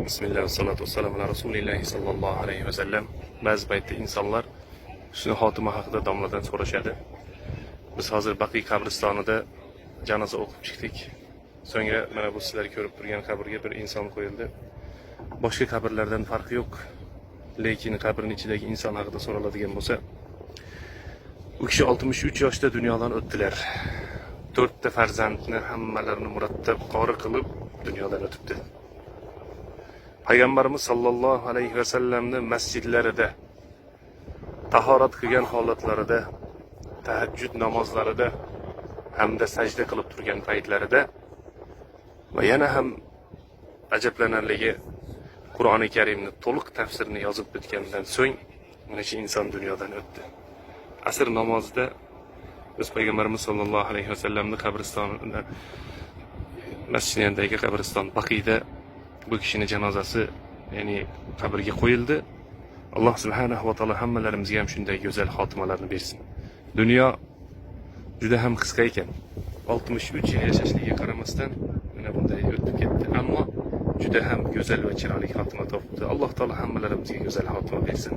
Bismillah ve salatu ve selamu ala Resulillahi sallallahu aleyhi ve sellem. Bazı paytda insonlar shuni xotima haqida domladan so'rashadi. Biz hozir Baqiy qabristonida janoza o'qib chiqdik. So'ngra mana bu sizlar ko'rib turgan qabrga bir inson qo'yildi. Boshqa qabrlardan farqi yo'q. Lekin qabrning ichidagi inson haqida so'raladigan bo'lsa, u kishi 63 yoshda dunyodan o'tdilar. 4 ta farzandni hammalarini murattab qori qilib dunyodan o'tibdi. Payg'ambarimiz sallallohu alayhi va sallamni masjidlarida, tahorat qilgan holatlarida, tahajjud namozlarida hamda sajda qilib turgan paytlarida va yana ham ajablanarligi Qur'oni Karimni to'liq tafsirini yozib bitgandan so'ng mana shu inson dunyodan o'tdi. Asr namozida biz Payg'ambarimiz sallallohu alayhi va sallamni qabristonida, masjiddagi qabriston Baqiyda bu kishining janozasi, ya'ni qabrga qo'yildi. Alloh subhanahu va taolo hammalarimizga ham shunday go'zal xotimalarni bersin. Dunyo juda ham qisqa ekan. 63 yil yashashligiga qaramasdan mana bunday o'tib ketdi. Ammo juda ham go'zal va chiroyli xotima topdi. Alloh taolo hammalarimizga go'zal xotima bersin.